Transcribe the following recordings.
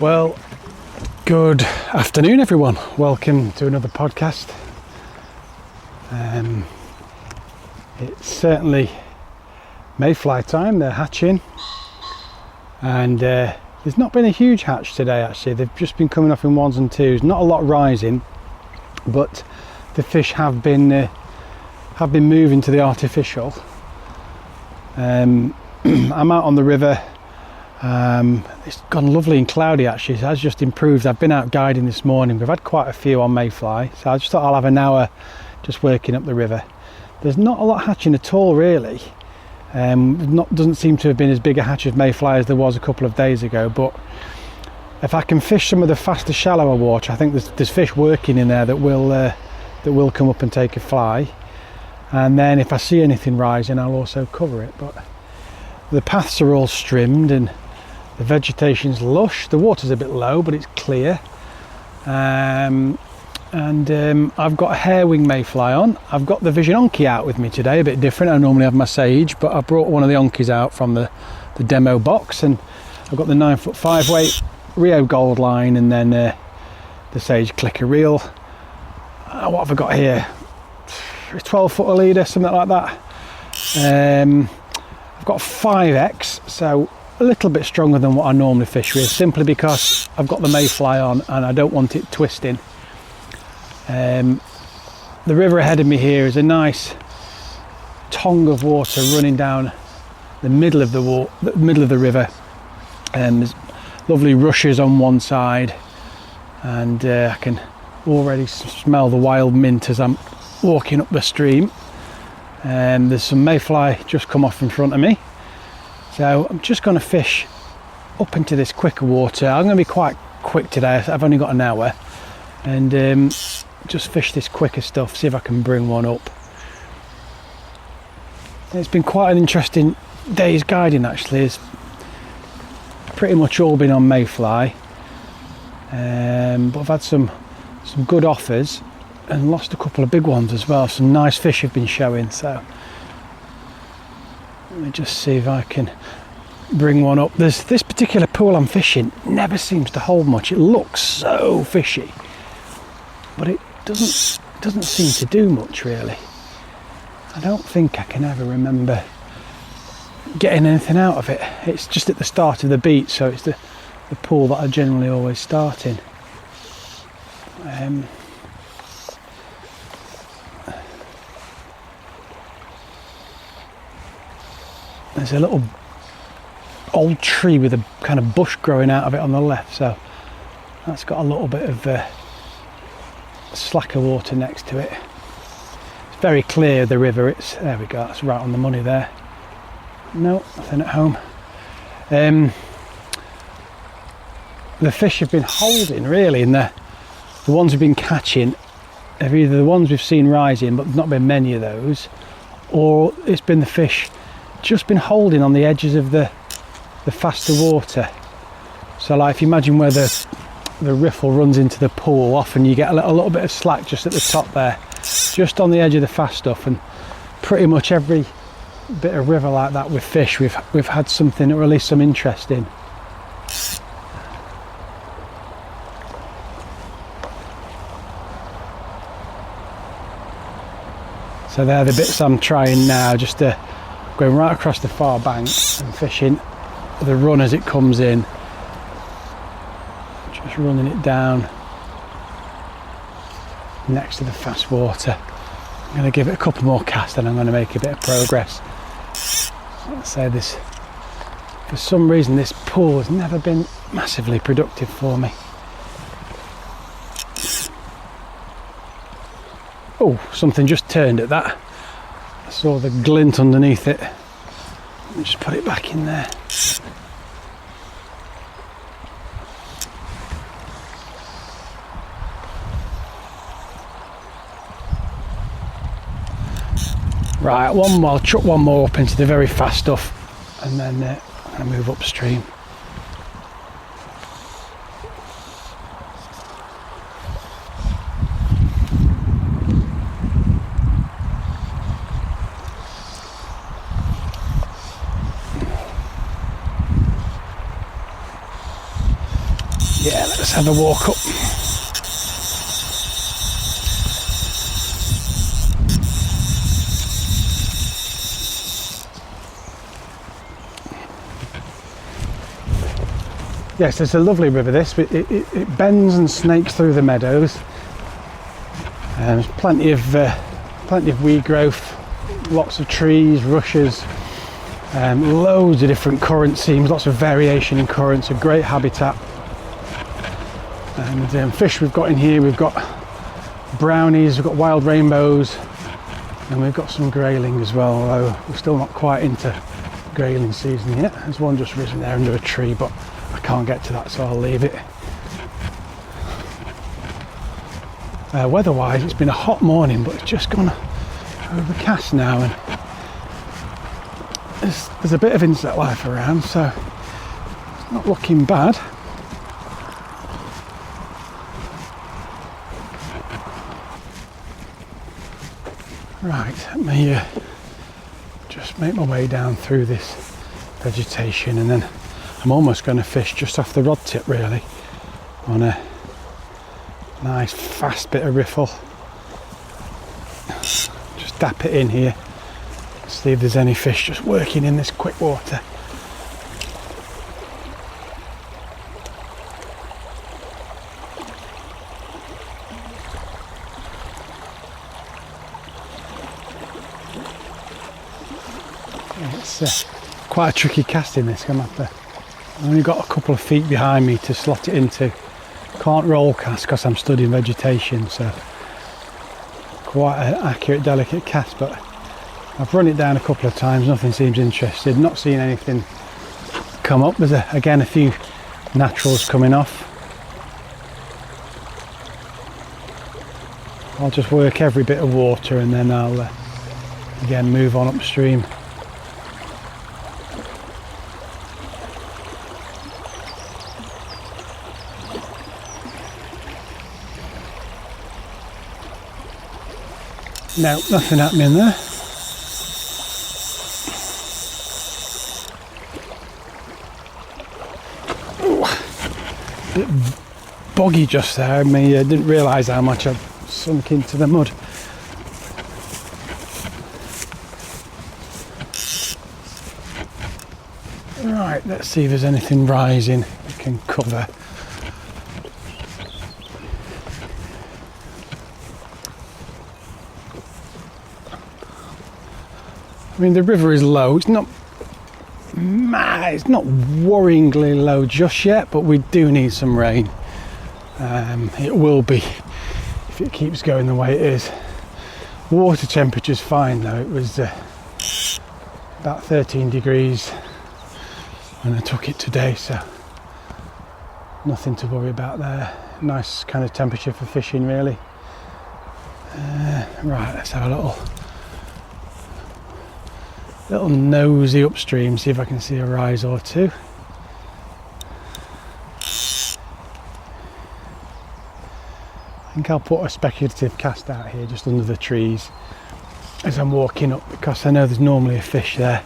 Well, good afternoon everyone. Welcome to another podcast. It's certainly Mayfly time, they're hatching. And there's not been a huge hatch today actually, they've just been coming off in ones and twos. Not a lot rising, but the fish have been moving to the artificial. I'm out on the river. It's gone lovely and cloudy actually, so it has just improved. I've been out guiding this morning, we've had quite a few on Mayfly, so I just thought I'll have an hour just working up the river. There's not a lot hatching at all really. Doesn't seem to have been as big a hatch of Mayfly as there was a couple of days ago, but if I can fish some of the faster, shallower water, I think there's fish working in there that will come up and take a fly. And then if I see anything rising, I'll also cover it. But the paths are all strimmed and the vegetation's lush. The water's a bit low, but it's clear. I've got a hair-wing Mayfly on. I've got the Vision Onky out with me today, a bit different. I normally have my Sage, but I brought one of the Onkies out from the demo box, and I've got the 9'5" weight Rio Gold line, and then the Sage clicker reel. What have I got here? 12 foot a leader, something like that. I've got 5X, so a little bit stronger than what I normally fish with, simply because I've got the Mayfly on and I don't want it twisting. The river ahead of me here is a nice tongue of water running down the middle of the river, and there's lovely rushes on one side, and I can already smell the wild mint as I'm walking up the stream. There's some Mayfly just come off in front of me, so I'm just going to fish up into this quicker water. I'm going to be quite quick today, I've only got an hour, and just fish this quicker stuff, see if I can bring one up. It's been quite an interesting day's guiding actually. It's pretty much all been on Mayfly, but I've had some good offers and lost a couple of big ones as well. Some nice fish have been showing, so let me just see if I can bring one up. There's this particular pool I'm fishing never seems to hold much. It looks so fishy, but it doesn't seem to do much really. I don't think I can ever remember getting anything out of it. It's just at the start of the beat, so it's the pool that I generally always start in. There's a little old tree with a kind of bush growing out of it on the left, so that's got a little bit of slacker water next to it. It's very clear, the river. There we go, that's right on the money there. No, nothing at home. The fish have been holding really, and the ones we've been catching are either the ones we've seen rising, but there's not been many of those, or it's been the fish just been holding on the edges of the faster water. So like if you imagine where the riffle runs into the pool, often you get a little bit of slack just at the top there, just on the edge of the fast stuff. And pretty much every bit of river like that with fish we've had something, or at least some interest in. So they're the bits I'm trying now, just going right across the far bank and fishing the run as it comes in, just running it down next to the fast water. I'm going to give it a couple more casts and I'm going to make a bit of progress. Let's say this, for some reason this pool has never been massively productive for me. Oh, something just turned at that. I saw the glint underneath it. Let me just put it back in there. Right, I'll chuck one more up into the very fast stuff, and then I'm going to move upstream. Let's have a walk up. Yes, it's a lovely river this. It bends and snakes through the meadows. There's plenty of weed growth, lots of trees, rushes, loads of different current seams, lots of variation in currents, a great habitat. And fish we've got in here, we've got brownies, we've got wild rainbows, and we've got some grayling as well, although we're still not quite into grayling season yet. There's one just risen there under a tree, but I can't get to that, so I'll leave it. Weather-wise, it's been a hot morning, but it's just gone overcast now, and there's a bit of insect life around, so it's not looking bad. Right, let me just make my way down through this vegetation, and then I'm almost going to fish just off the rod tip, really, on a nice fast bit of riffle. Just dap it in here, see if there's any fish just working in this quick water. It's quite a tricky casting this. I've only got a couple of feet behind me to slot it into. Can't roll cast because I'm studying vegetation, so quite an accurate, delicate cast, but I've run it down a couple of times, nothing seems interested, not seeing anything come up. There's again a few naturals coming off. I'll just work every bit of water and then I'll again move on upstream. No, nothing happening there. Ooh, a bit boggy just there. I didn't realise how much I'd sunk into the mud. Right, let's see if there's anything rising we can cover. I mean, the river is low. It's not worryingly low just yet, but we do need some rain. It will be if it keeps going the way it is. Water temperature's fine though. It was about 13 degrees when I took it today, so nothing to worry about there. Nice kind of temperature for fishing, really. Right, let's have a little nosy upstream, see if I can see a rise or two. I think I'll put a speculative cast out here just under the trees as I'm walking up, because I know there's normally a fish there.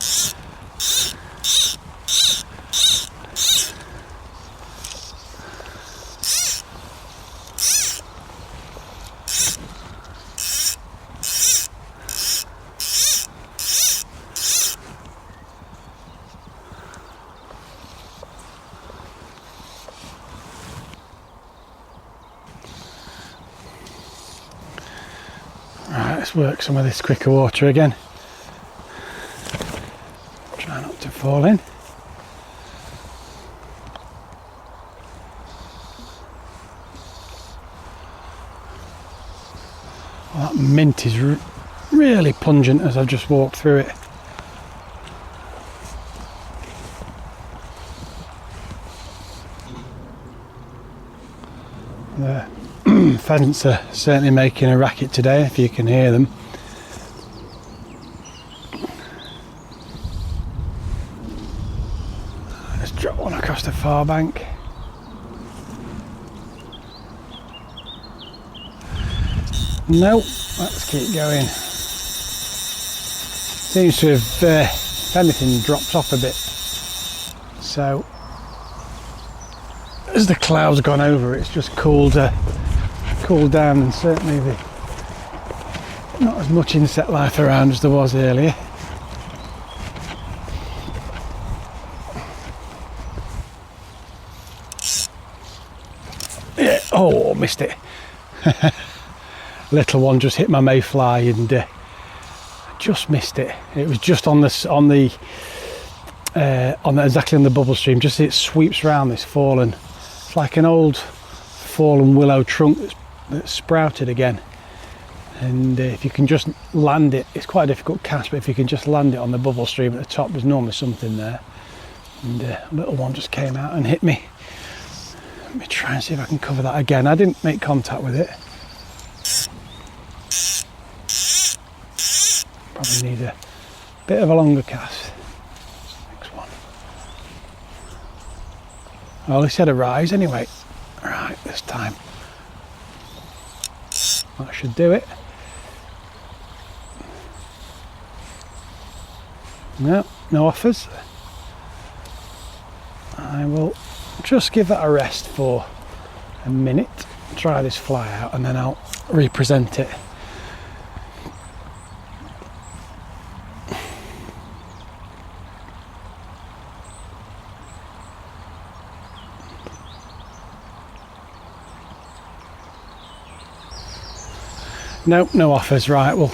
Right, let's work some of this quicker water again. Try not to fall in. Well, that mint is really pungent as I've just walked through it. The pheasants are certainly making a racket today, if you can hear them. Let's drop one across the far bank. No, let's keep going. Seems to have, if anything, dropped off a bit. So as the clouds gone over, it's just cooled down, and certainly not as much insect life around as there was earlier. Yeah, oh, missed it. Little one just hit my mayfly and just missed it. It was just exactly on the bubble stream. Just it sweeps around this fallen. It's like an old fallen willow trunk that's sprouted again. And if you can just land it, it's quite a difficult cast, but if you can just land it on the bubble stream at the top, there's normally something there. And a little one just came out and hit me. Let me try and see if I can cover that again. I didn't make contact with it. Probably need a bit of a longer cast. Next one. Well, he said a rise anyway. Right, this time. That should do it. No, no offers. I will just give that a rest for a minute, try this fly out, and then I'll represent it. Nope, no offers. Right, we'll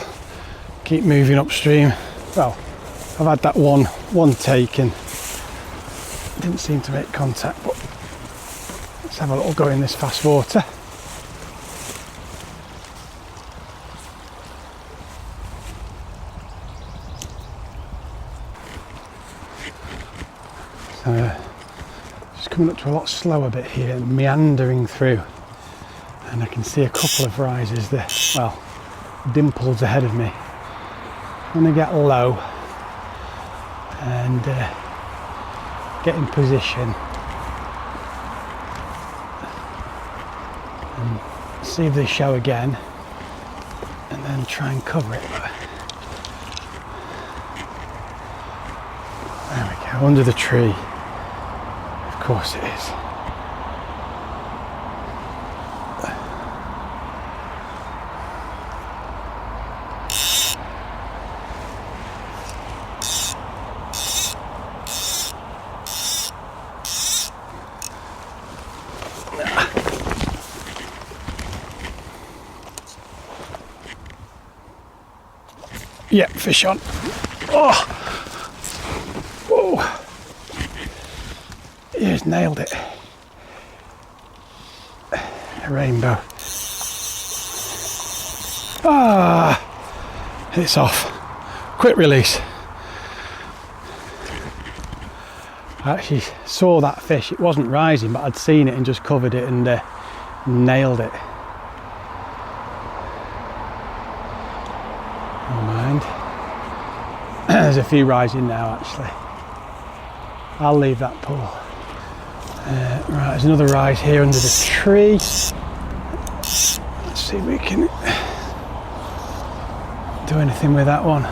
keep moving upstream. Well, I've had that one take and didn't seem to make contact, but let's have a little go in this fast water. So just coming up to a lot slower bit here and meandering through, and I can see a couple of rises there, well, dimples ahead of me. I'm going to get low and get in position and see if they show again, and then try and cover it. There we go, under the tree. Of course it is. Yep, fish on. Oh! Whoa! He just nailed it. A rainbow. Ah! It's off. Quick release. I actually saw that fish. It wasn't rising, but I'd seen it and just covered it and nailed it. There's a few rising now actually. I'll leave that pool. Right, there's another rise here under the tree. Let's see if we can do anything with that one.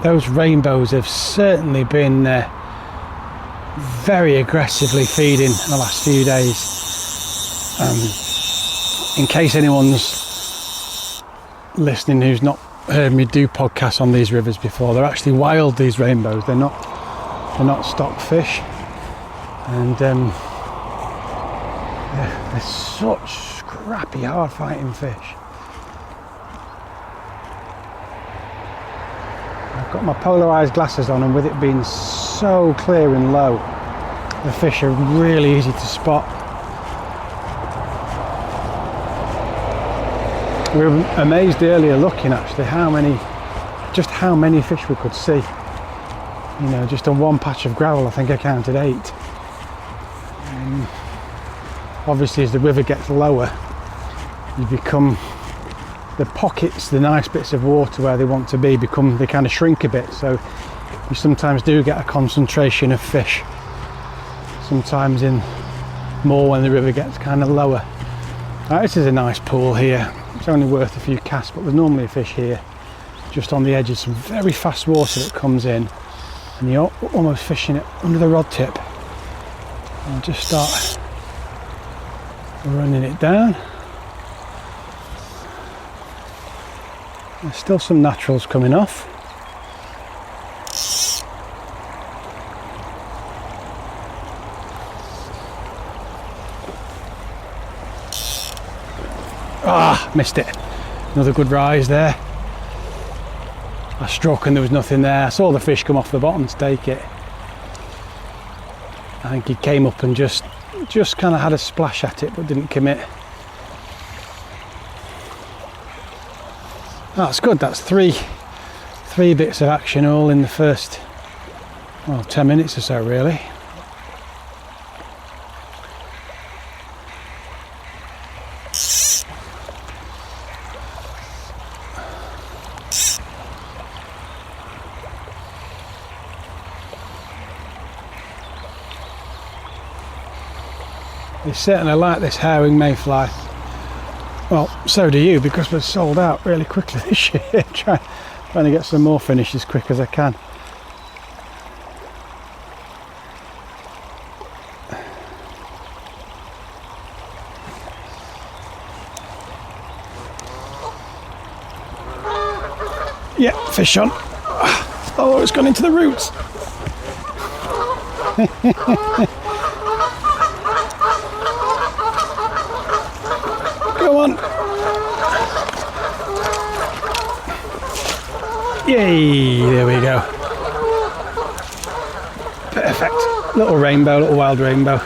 Those rainbows have certainly been very aggressively feeding in the last few days. In case anyone's listening who's not heard me do podcasts on these rivers before, they're actually wild, these rainbows. They're not stock fish, and they're such scrappy, hard fighting fish. I've got my polarised glasses on, and with it being so clear and low, the fish are really easy to spot. We were amazed earlier looking actually how many fish we could see. You know, just on one patch of gravel I think I counted 8. Obviously as the river gets lower, the pockets, the nice bits of water where they want to be, they kind of shrink a bit, so you sometimes do get a concentration of fish, sometimes in more when the river gets kind of lower. Right, this is a nice pool here. It's only worth a few casts, but there's normally a fish here just on the edge of some very fast water that comes in, and you're almost fishing it under the rod tip. I'll just start running it down. There's still some naturals coming off. Ah, missed it. Another good rise there. I struck and there was nothing there. I saw the fish come off the bottom to take it. I think he came up and just kind of had a splash at it but didn't commit. That's good. That's three bits of action all in the first, well, 10 minutes or so really. They certainly like this herring mayfly. Well, so do you, because we're sold out really quickly this year. trying to get some more finished as quick as I can. Yeah, fish on. Oh, it's gone into the roots. Go on. Yay, there we go. Perfect. Little rainbow, little wild rainbow.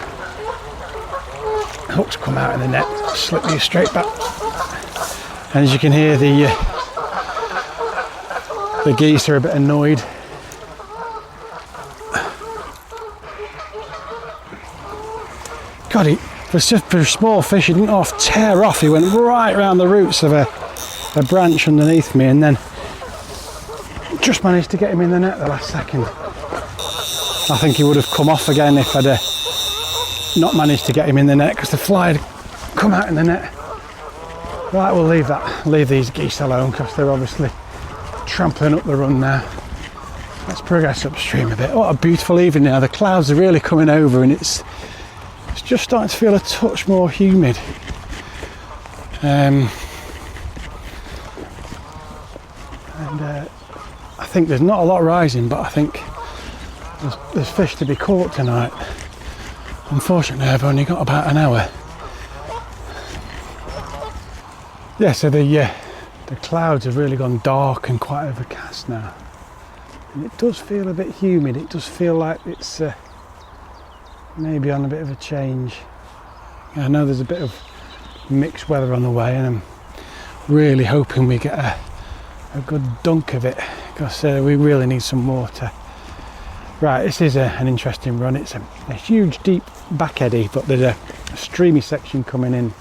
Hooks come out in the net, slip you straight back. And as you can hear, the geese are a bit annoyed. God, for a small fish, he didn't tear off. He went right round the roots of a branch underneath me, and then just managed to get him in the net the last second. I think he would have come off again if I'd not managed to get him in the net, because the fly had come out in the net. Right, we'll leave these geese alone, because they're obviously trampling up the run now. Let's progress upstream a bit. What a beautiful evening now. The clouds are really coming over, and it's just starting to feel a touch more humid. I think there's not a lot rising, but I think there's fish to be caught tonight. Unfortunately, I've only got about an hour. Yeah, so the clouds have really gone dark and quite overcast now. And it does feel a bit humid. It does feel like it's maybe on a bit of a change. I know there's a bit of mixed weather on the way, and I'm really hoping we get a good dunk of it, because we really need some water. Right, this is an interesting run. It's a huge deep back eddy, but there's a streamy section coming in.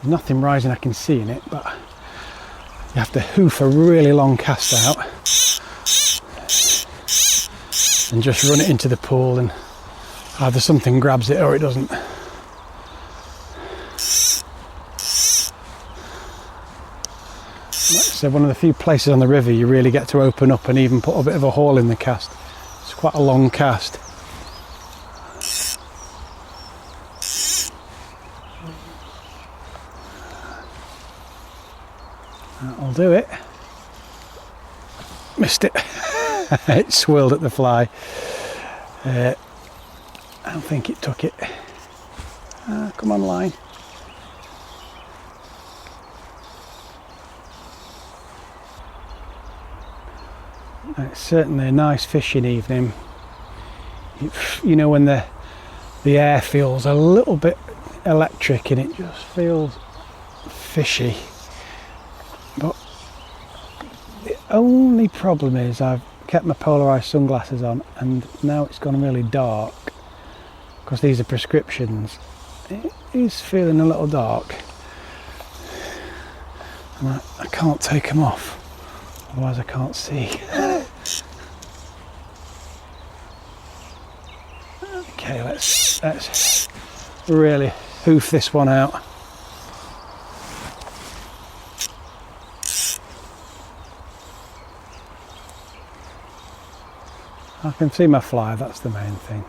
There's nothing rising I can see in it, but you have to hoof a really long cast out and just run it into the pool, and either something grabs it or it doesn't. So one of the few places on the river you really get to open up and even put a bit of a haul in the cast. It's quite a long cast. That'll do it. Missed it. It swirled at the fly. I don't think it took it. Come on, line. It's certainly a nice fishing evening. You know, when the air feels a little bit electric and it just feels fishy. But the only problem is I've kept my polarised sunglasses on, and now it's gone really dark, because these are prescriptions. It is feeling a little dark, and I can't take them off, otherwise I can't see. Okay, let's really hoof this one out. I can see my fly, that's the main thing.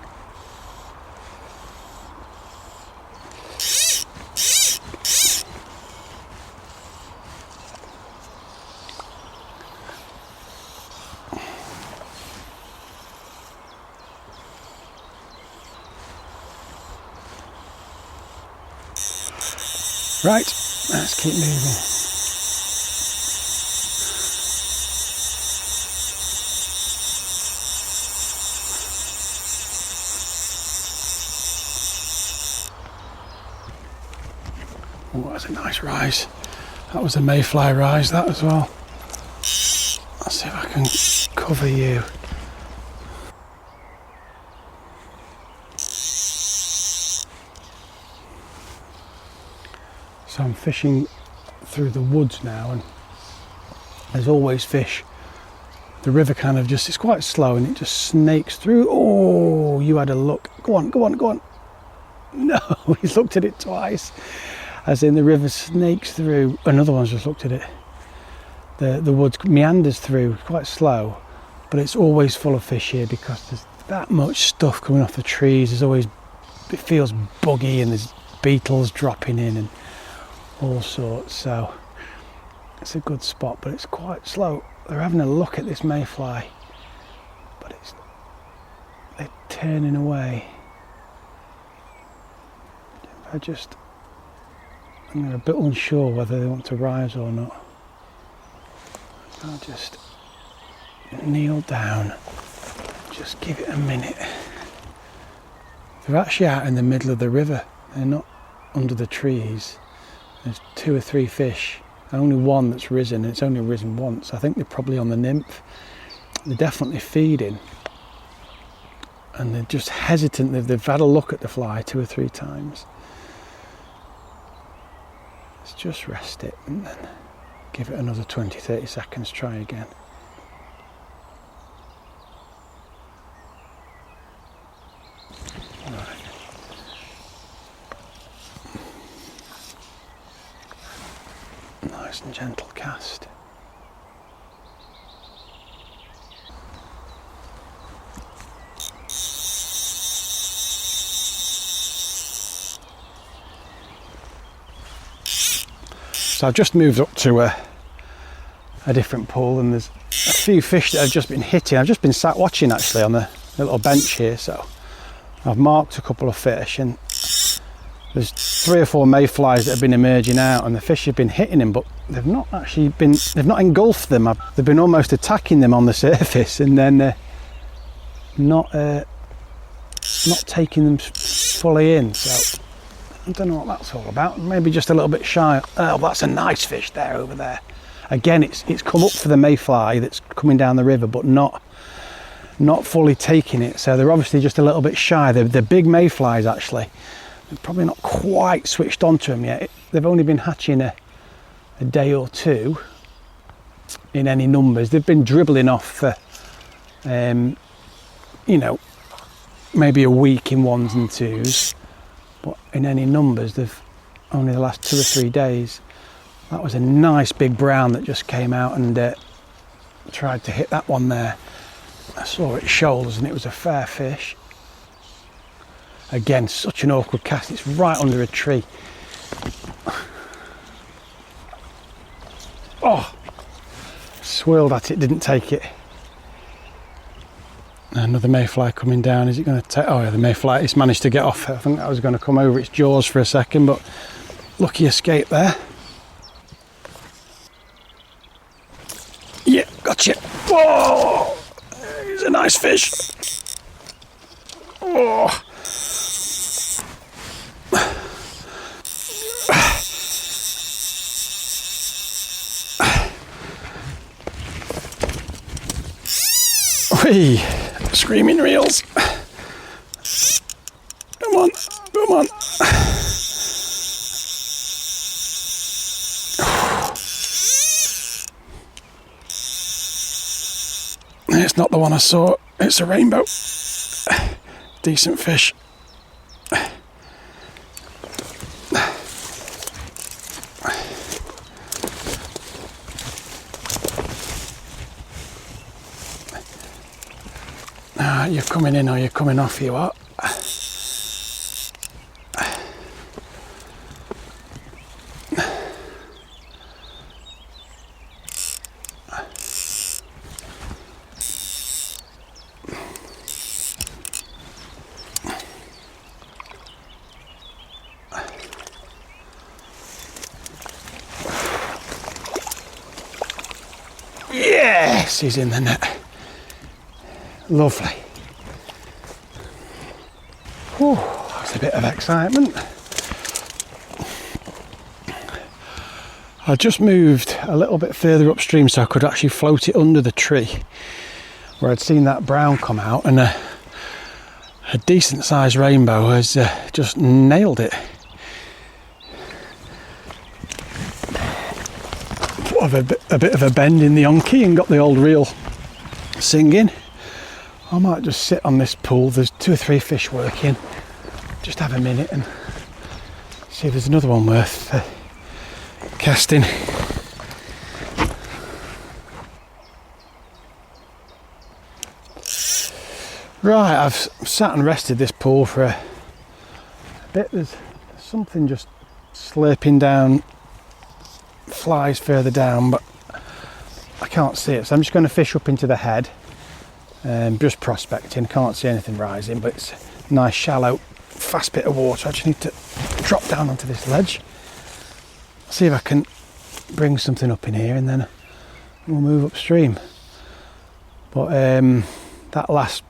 Right, let's keep moving. Oh, that's a nice rise. That was a mayfly rise, that as well. Let's see if I can cover you. So I'm fishing through the woods now, and there's always fish. The river kind of just, it's quite slow and it just snakes through. Oh, you had a look. Go on, go on, go on. No, he's looked at it twice. As in the river snakes through. Another one's just looked at it. The woods meanders through, quite slow, but it's always full of fish here because there's that much stuff coming off the trees. There's always, it feels buggy, and there's beetles dropping in and all sorts, so it's a good spot, but it's quite slow. They're having a look at this mayfly, but they're turning away. I'm a bit unsure whether they want to rise or not. I'll just kneel down, just give it a minute. They're actually out in the middle of the river, they're not under the trees. There's 2 or 3 fish, only one that's risen, and it's only risen once. I think they're probably on the nymph. They're definitely feeding, and they're just hesitant. They've had a look at the fly 2 or 3 times. Let's just rest it and then give it another 20-30 seconds, try again. Nice and gentle cast. So I've just moved up to a different pool, and there's a few fish that I've just been hitting. I've just been sat watching actually on the little bench here, so I've marked a couple of fish, and there's 3 or 4 mayflies that have been emerging out, and the fish have been hitting them, but they've not engulfed them. They've been almost attacking them on the surface, and then not taking them fully in. So I don't know what that's all about. Maybe just a little bit shy. Oh, that's a nice fish there over there. Again, it's come up for the mayfly that's coming down the river, but not fully taking it. So they're obviously just a little bit shy. They're big mayflies actually. They're probably not quite switched onto them yet. They've only been hatching a day or 2 in any numbers. They've been dribbling off for, maybe a week in 1s and 2s. But in any numbers, they've only the last 2 or 3 days. That was a nice big brown that just came out and tried to hit that one there. I saw its shoals and it was a fair fish. Again, such an awkward cast. It's right under a tree. Oh, swirled at it, didn't take it. Another mayfly coming down. Is it going to take? Oh yeah, the mayfly. It's managed to get off. I think that was going to come over its jaws for a second, but lucky escape there. Yeah, gotcha. Oh, he's a nice fish. Oh. Whee. Screaming reels. Come on, come on. It's not the one I saw, it's a rainbow. Decent fish. You're coming in or you're coming off, you are. Yes, he's in the net. Lovely. Whew, that's a bit of excitement. I just moved a little bit further upstream so I could actually float it under the tree where I'd seen that brown come out, and a decent sized rainbow has just nailed it. A bit of a bend in the onky and got the old reel singing. I might just sit on this pool, there's 2 or 3 fish working, just have a minute and see if there's another one worth casting. Right, I've sat and rested this pool for a bit. There's something just slurping down, flies further down, but I can't see it, so I'm just going to fish up into the head, just prospecting. Can't see anything rising, but it's a nice shallow fast bit of water. I just need to drop down onto this ledge, see if I can bring something up in here, and then we'll move upstream. But that last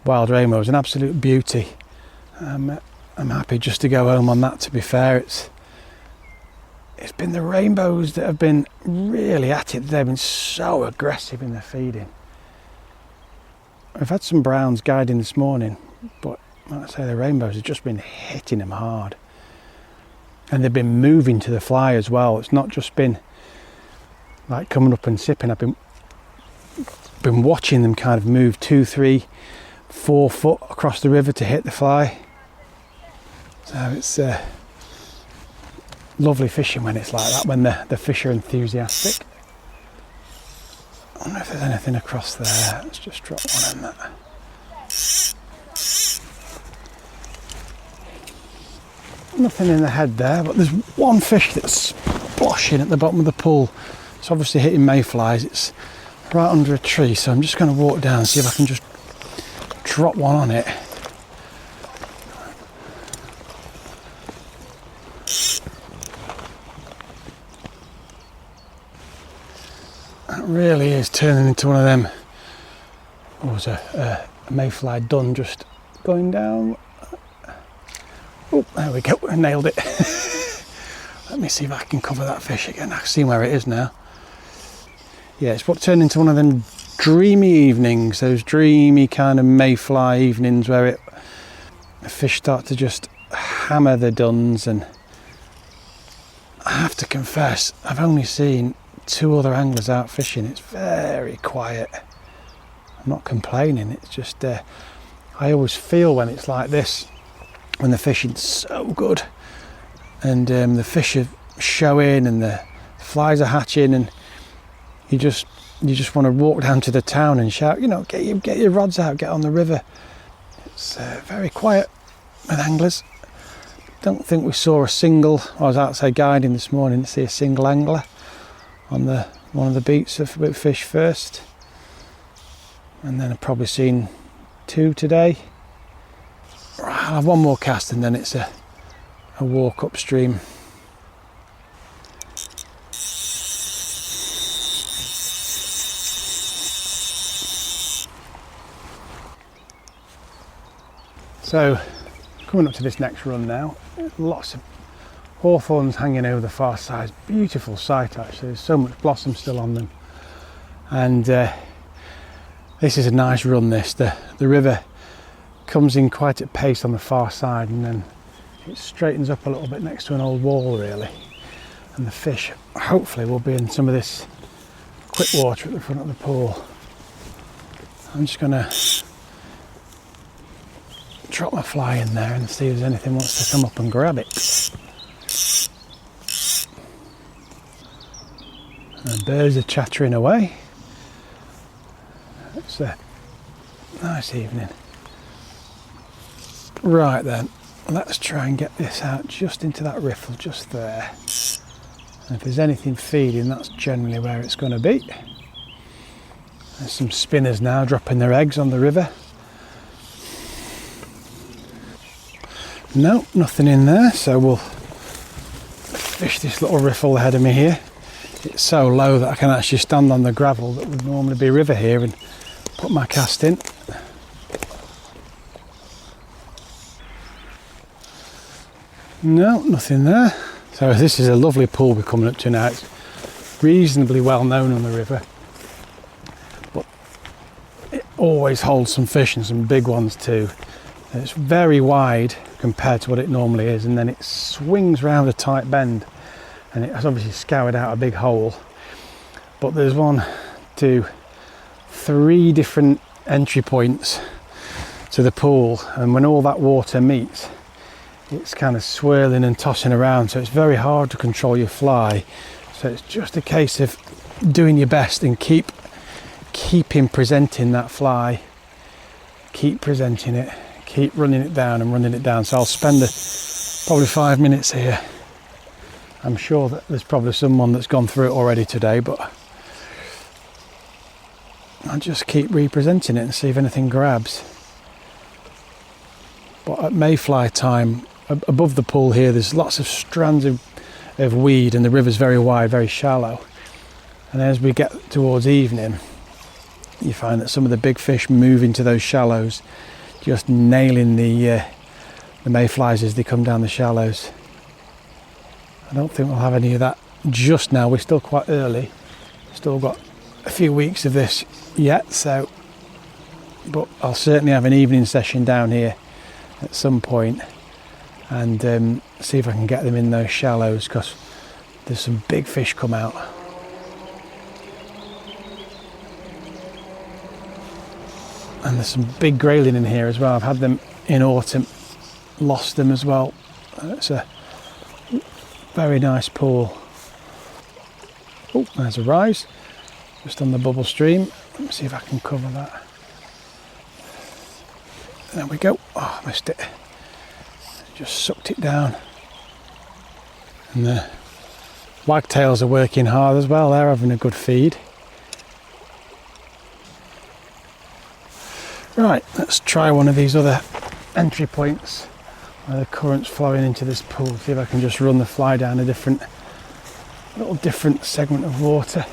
wild rainbow was an absolute beauty. I'm happy just to go home on that, to be fair. It's been the rainbows that have been really at it. They've been so aggressive in their feeding. I've had some browns guiding this morning, but like I say, the rainbows have just been hitting them hard. And they've been moving to the fly as well. It's not just been like coming up and sipping. I've been watching them kind of move 2, 3, 4 foot across the river to hit the fly. So it's lovely fishing when it's like that, when the fish are enthusiastic. I wonder if there's anything across there. Let's just drop one in that. Nothing in the head there, but there's one fish that's splashing at the bottom of the pool. It's obviously hitting mayflies. It's right under a tree, so I'm just going to walk down and see if I can just drop one on it. That really is turning into one of them. Oh, there's a mayfly dun just going down. Oh, there we go, I nailed it. Let me see if I can cover that fish again. I can see where it is now. Yeah, it's what turned into one of them dreamy evenings, those dreamy kind of mayfly evenings where the fish start to just hammer the duns. And I have to confess, I've only seen 2 other anglers out fishing. It's very quiet. I'm not complaining, it's just I always feel when it's like this, when the fishing's so good and the fish are showing and the flies are hatching, and you just want to walk down to the town and shout, you know, get your rods out, get on the river. It's very quiet with anglers. Don't think we saw a single. I was outside guiding this morning to see a single angler on one of the beats with fish first, and then I've probably seen 2 today. I'll have one more cast and then it's a walk upstream. So coming up to this next run now, lots of hawthorns hanging over the far side. Beautiful sight actually, there's so much blossom still on them. And this is a nice run this. The river comes in quite at pace on the far side, and then it straightens up a little bit next to an old wall really. And the fish hopefully will be in some of this quick water at the front of the pool. I'm just going to drop my fly in there and see if there's anything wants to come up and grab it. And birds are chattering away. It's Nice evening. Right then, let's try and get this out just into that riffle just there. And if there's anything feeding, that's generally where it's going to be. There's some spinners now dropping their eggs on the river. No, nothing in there, so we'll fish this little riffle ahead of me here. It's so low that I can actually stand on the gravel that would normally be river here and put my cast in. No, nothing there. So this is a lovely pool we're coming up to now. It's reasonably well known on the river, but it always holds some fish and some big ones too. And it's very wide compared to what it normally is, and then it swings round a tight bend and it has obviously scoured out a big hole. But there's 1, 2, 3 different entry points to the pool, and when all that water meets, it's kind of swirling and tossing around, so it's very hard to control your fly. So it's just a case of doing your best and keeping presenting that fly, keep presenting it, keep running it down and running it down. So I'll spend probably 5 minutes here. I'm sure that there's probably someone that's gone through it already today, but I'll just keep representing it and see if anything grabs. But at Mayfly time, above the pool here, there's lots of strands of weed, and the river's very wide, very shallow. And as we get towards evening, you find that some of the big fish move into those shallows, just nailing the mayflies as they come down the shallows. I don't think we'll have any of that just now. We're still quite early. Still got a few weeks of this yet, so, but I'll certainly have an evening session down here at some point and see if I can get them in those shallows, because there's some big fish come out. And there's some big grayling in here as well. I've had them in autumn, lost them as well. It's a very nice pool. Oh, there's a rise just on the bubble stream. Let me see if I can cover that. There we go. Oh, I missed it. Just sucked it down. And the wagtails are working hard as well. They're having a good feed. Right, let's try one of these other entry points where the current's flowing into this pool. See if I can just run the fly down a little different segment of water.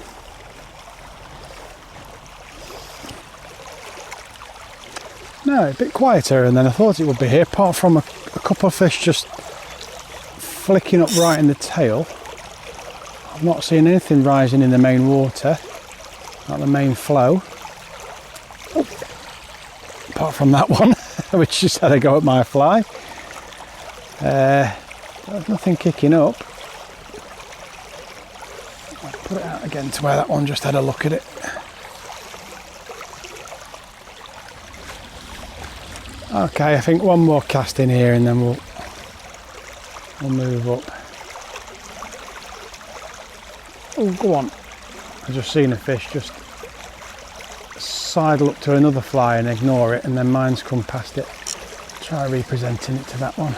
No, a bit quieter than I thought it would be here, apart from a couple of fish just flicking up right in the tail. I've not seen anything rising in the main water, not the main flow. Oh, apart from that one, which just had a go at my fly. There's nothing kicking up. I'll put it out again to where that one just had a look at it. Okay, I think one more cast in here and then we'll move up. Oh, go on. I've just seen a fish just sidle up to another fly and ignore it, and then mine's come past it. Try representing it to that one.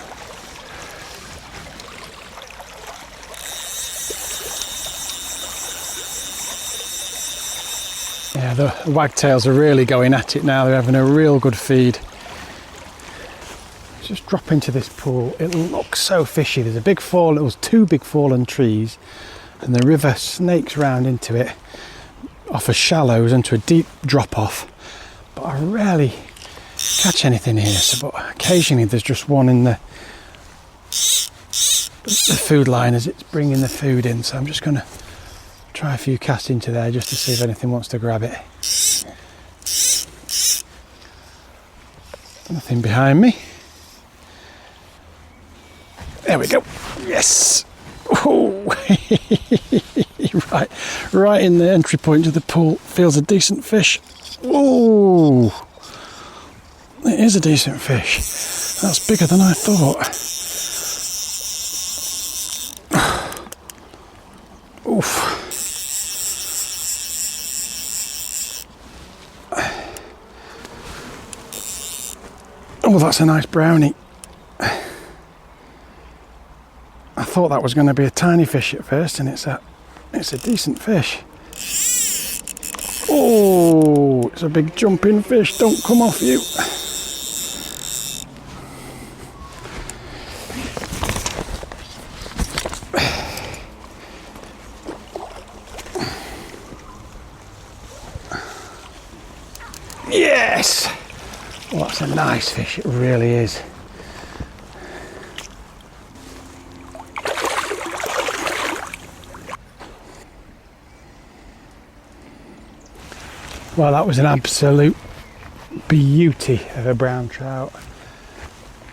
Yeah, the wagtails are really going at it now. They're having a real good feed. Just drop into this pool. It looks so fishy. There's a big fall. It was 2 big fallen trees, and the river snakes round into it off of shallows into a deep drop off. But I rarely catch anything here. So, but occasionally there's just one in the food line as it's bringing the food in. So I'm just going to try a few casts into there just to see if anything wants to grab it. Nothing behind me. There we go. Yes. Oh. right in the entry point to the pool. Feels a decent fish. Oh, it is a decent fish. That's bigger than I thought. Oof. Oh, that's a nice brownie. I thought that was going to be a tiny fish at first, and it's a decent fish. Oh, it's a big jumping fish. Don't come off you. Yes! Well, that's a nice fish, it really is. Well, that was an absolute beauty of a brown trout.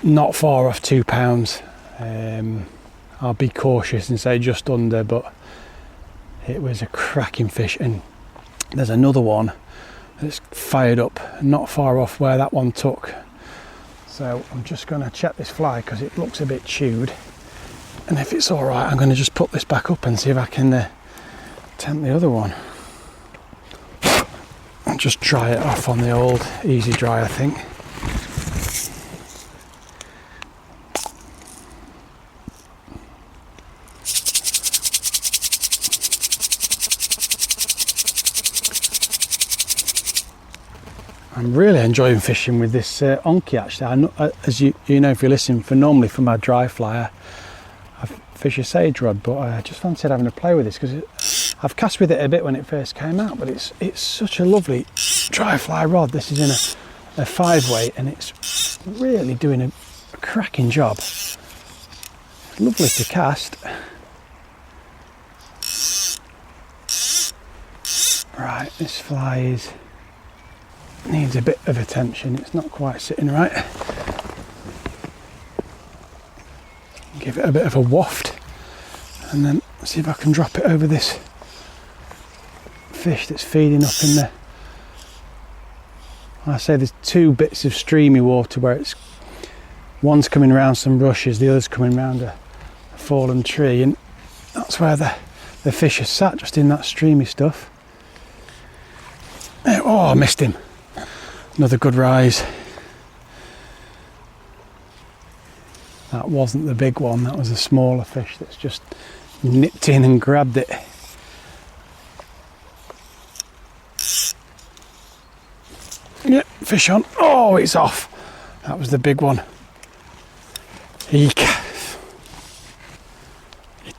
Not far off £2. I'll be cautious and say just under, but it was a cracking fish. And there's another one that's fired up not far off where that one took. So I'm just going to check this fly because it looks a bit chewed, and if it's all right, I'm going to just put this back up and see if I can tempt the other one. And just dry it off on the old easy dry, I think. I'm really enjoying fishing with this onky actually. I know, as you know if you're listening, normally for my dry fly I fish a sage rod, but I just fancied having a play with this because I've cast with it a bit when it first came out, but it's such a lovely dry fly rod. This is in a 5-weight and it's really doing a cracking job. Lovely to cast. Right, this fly needs a bit of attention. It's not quite sitting right. Give it a bit of a waft and then see if I can drop it over this fish that's feeding up in there. I say there's two bits of streamy water where one's coming around some rushes, the other's coming around a fallen tree, and that's where the fish are sat, just in that streamy stuff. Oh, I missed him. Another good rise. That wasn't the big one, that was a smaller fish that's just nipped in and grabbed it. Yep, fish on. Oh, it's off. That was the big one. Eek.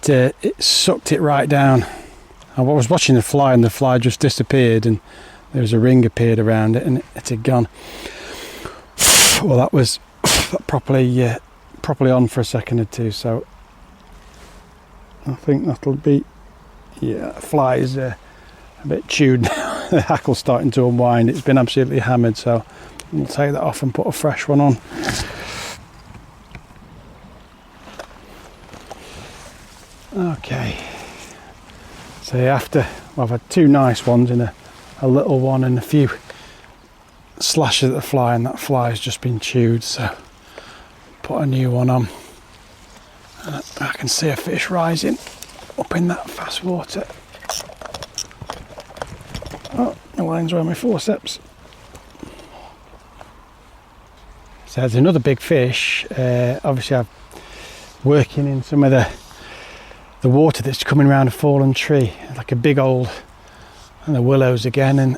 It sucked it right down. I was watching the fly and the fly just disappeared and there was a ring appeared around it and it had gone. Well, that was properly on for a second or two, so I think that'll be, yeah, the fly is a bit chewed now. The hackle's starting to unwind. It's been absolutely hammered, so we'll take that off and put a fresh one on. Okay, so after I've had two nice ones in a little one and a few slashes at the fly, and that fly has just been chewed, so put a new one on. And I can see a fish rising up in that fast water. Oh, the line's around my forceps. So there's another big fish. Obviously I'm working in some of the water that's coming around a fallen tree, like a big old, and the willows again, and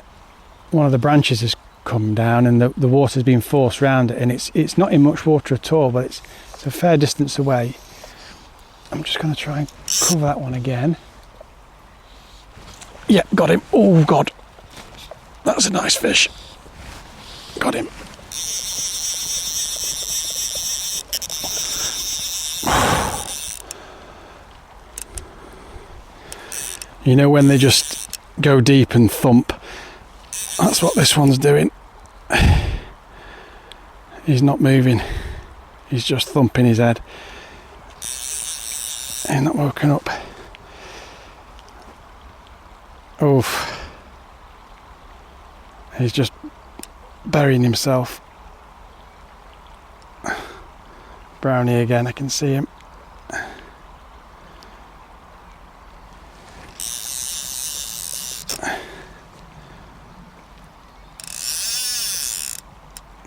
one of the branches has come down and the water's been forced around it, and it's not in much water at all, but it's a fair distance away. I'm just going to try and cover that one again. Yeah, got him. Oh God, that's a nice fish. Got him. You know when they just go deep and thump? That's what this one's doing. He's not moving. He's just thumping his head. He's not woken up. Oof. He's just burying himself. Brownie again, I can see him.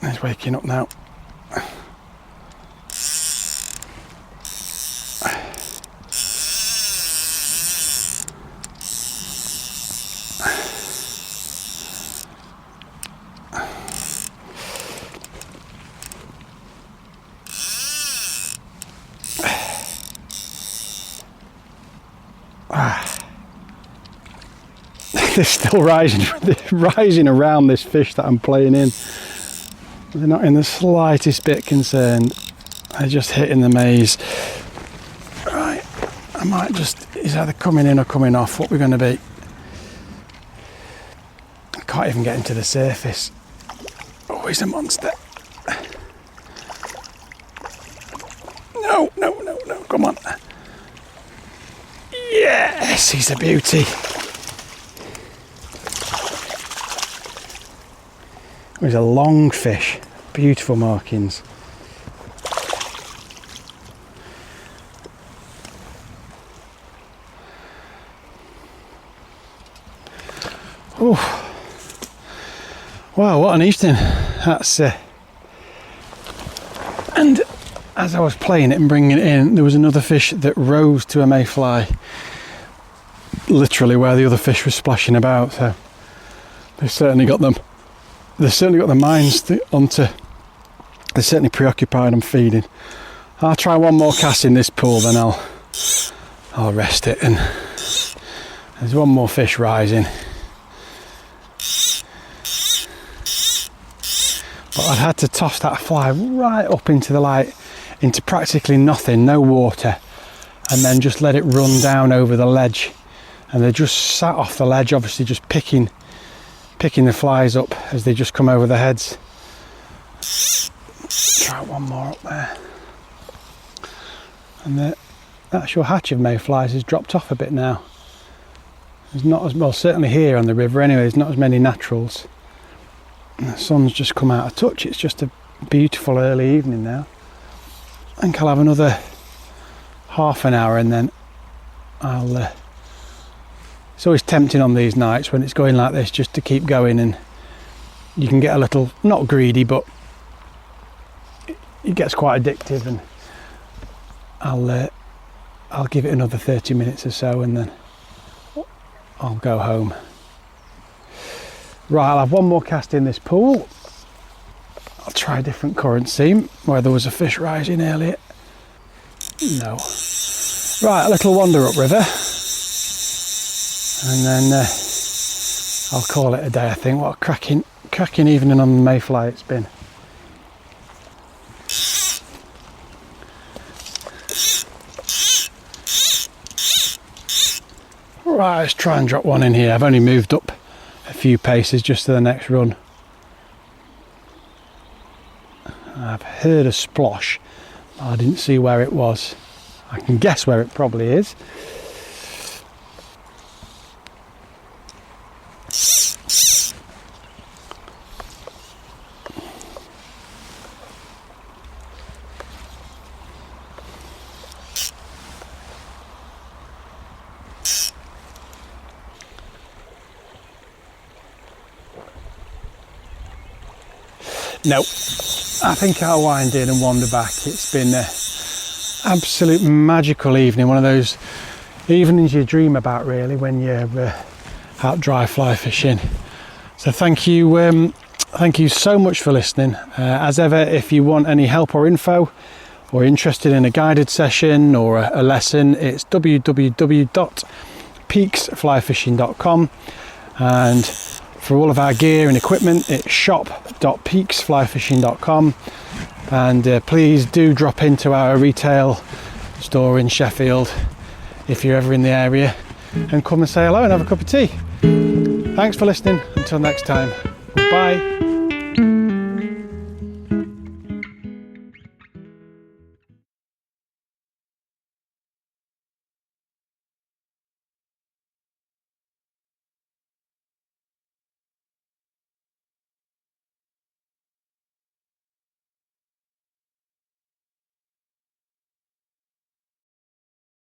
He's waking up now. they're still rising around this fish that I'm playing in. They're not in the slightest bit concerned. They're just hitting the maze. Right, I might just, he's either coming in or coming off. What we're going to be. I can't even get into the surface. Oh, he's a monster. No, no, no, no, come on. Yes, he's a beauty. He's a long fish, beautiful markings. Oh, wow, what an evening. That's and as I was playing it and bringing it in, there was another fish that rose to a mayfly, literally where the other fish was splashing about. So they've certainly got them. They've certainly got their minds onto. They're certainly preoccupied and feeding. I'll try one more cast in this pool, then I'll rest it. And there's one more fish rising. But I'd had to toss that fly right up into the light, into practically nothing, no water, and then just let it run down over the ledge. And they just sat off the ledge, obviously just picking the flies up as they just come over the heads. Try one more up there. And the actual hatch of mayflies has dropped off a bit now. There's not as well, certainly here on the river anyway, there's not as many naturals. And the sun's just come out of touch. It's just a beautiful early evening now. I think I'll have another half an hour and then I'll it's always tempting on these nights when it's going like this just to keep going, and you can get a little, not greedy, but it gets quite addictive, and I'll give it another 30 minutes or so and then I'll go home. Right, I'll have one more cast in this pool. I'll try a different current seam where there was a fish rising earlier. No. Right, a little wander upriver. And then I'll call it a day, I think. What a cracking evening on the mayfly it's been. Right, let's try and drop one in here. I've only moved up a few paces just to the next run. I've heard a splosh. I didn't see where it was. I can guess where it probably is. No, I think I'll wind in and wander back. It's been an absolute magical evening, one of those evenings you dream about really when you're out dry fly fishing. So thank you so much for listening. As ever, if you want any help or info, or interested in a guided session or a lesson, it's www.peaksflyfishing.com, and for all of our gear and equipment, it's shop.peaksflyfishing.com. And please do drop into our retail store in Sheffield if you're ever in the area, and come and say hello and have a cup of tea. Thanks for listening. Until next time, bye.